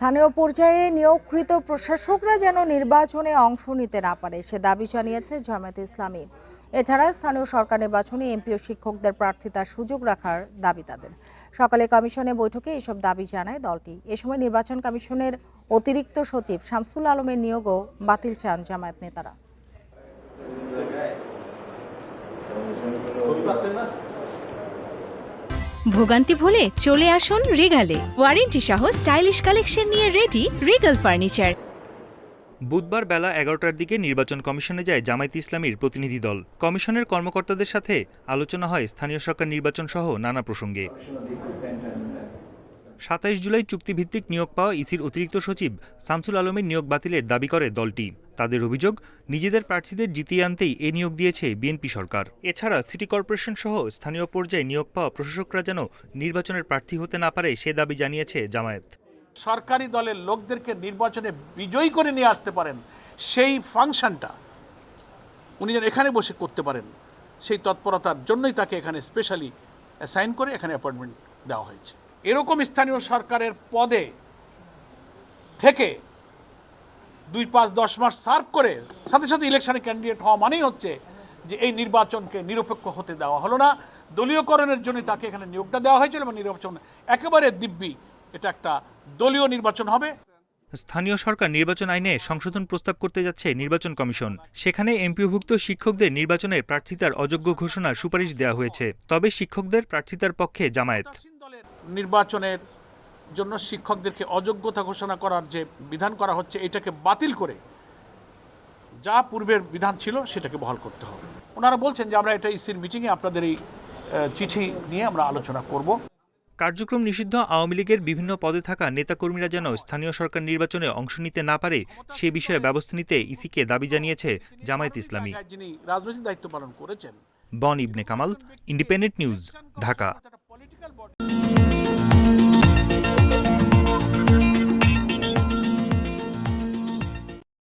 স্থানীয় পর্যায়ে নিয়োগকৃত প্রশাসকরা যেন নির্বাচনে অংশ নিতে না পারে সে দাবি জানিয়েছে জামায়াতে ইসলামী। এছাড়া স্থানীয় সরকার নির্বাচনে এমপি ও শিক্ষকদের প্রার্থিতার সুযোগ রাখার দাবি তাদের। সকালে কমিশনের বৈঠকে এসব দাবি জানায় দলটি। এ সময় নির্বাচন কমিশনের অতিরিক্ত সচিব শামসুল আলমের নিয়োগও বাতিল চান জামায়াত নেতারা। ভোগান্তি ভুলে চলে আসুন রিগালে। ওয়ারেন্টি সহ স্টাইলিশ কালেকশন নিয়ে রেডি রিগাল ফার্নিচার। বুধবার বেলা ১১টার দিকে নির্বাচন কমিশনে যায় জামায়াতে ইসলামীর প্রতিনিধি দল। কমিশনের কর্মকর্তাদের সাথে আলোচনা হয় স্থানীয় সরকার নির্বাচন সহ নানা প্রসঙ্গে। ২৭ জুলাই চুক্তিভিত্তিক নিয়োগ পাওয়া ইসির অতিরিক্ত সচিব শামসুল আলমের নিয়োগ বাতিলের দাবি করে দলটি। তাদের অভিযোগ, নিজেদের প্রার্থীদের জিতিয়ে আনতেই এ নিয়োগ দিয়েছে বিএনপি সরকার। এছাড়া সিটি কর্পোরেশন সহ স্থানীয় পর্যায়ে নিয়োগ পাওয়া প্রশাসকরা যেন নির্বাচনের প্রার্থী হতে না পারে সে দাবি জানিয়েছে জামায়াত। সরকারি দলের লোকদেরকে নির্বাচনে বিজয়ী করে নিয়ে আসতে পারেন, সেই ফাংশনটা উনি যেন এখানে বসে করতে পারেন, সেই তৎপরতার জন্যই তাকে এখানে স্পেশালি অ্যাসাইন করে এখানে অ্যাপয়েন্টমেন্ট দেওয়া হয়েছে। এরকম স্থানীয় সরকারের পদে থেকে ২-৫-১০ মাস সার্ভ করে সাথে সাথে ইলেকশনে ক্যান্ডিডেট হওয়া মানেই হচ্ছে যে এই নির্বাচনকে নিরপেক্ষ হতে দেওয়া হলো না, দলীয়করণের জন্য তাকে এখানে নিয়োগটা দেওয়া হয়েছিল এবং নির্বাচন একেবারে দিব্যি এটা একটা দলীয় নির্বাচন হবে। স্থানীয় সরকার নির্বাচন আইনে সংশোধন প্রস্তাব করতে যাচ্ছে নির্বাচন কমিশন। সেখানে এমপিওভুক্ত শিক্ষকদের নির্বাচনে প্রার্থিতার অযোগ্য ঘোষণার সুপারিশ দেওয়া হয়েছে। তবে শিক্ষকদের প্রার্থিতার পক্ষে জামায়াত। নির্বাচনের জন্য শিক্ষকদেরকে অযোগ্যতা ঘোষণা করার যে বিধান করা হচ্ছে এটাকে বাতিল করে যা পূর্বের বিধান ছিল সেটাকে বহাল করতে হবে। ওনারা বলছেন যে আমরা এটা ইসির মিটিংয়ে আপনাদের এই চিঠি নিয়ে আমরা আলোচনা করব। কার্যক্রম নিষিদ্ধ আওয়ামী লীগের বিভিন্ন পদে থাকা নেতাকর্মীরা যেন স্থানীয় সরকার নির্বাচনে অংশ নিতে না পারে সে বিষয়ে ব্যবস্থা নিতে ইসিকে দাবি জানিয়েছে জামায়াত ইসলামী। যিনি রাজনৈতিক দায়িত্ব পালন করেছেন। বন ইবনে কামাল, ইন্ডিপেন্ডেন্ট নিউজ, ঢাকা।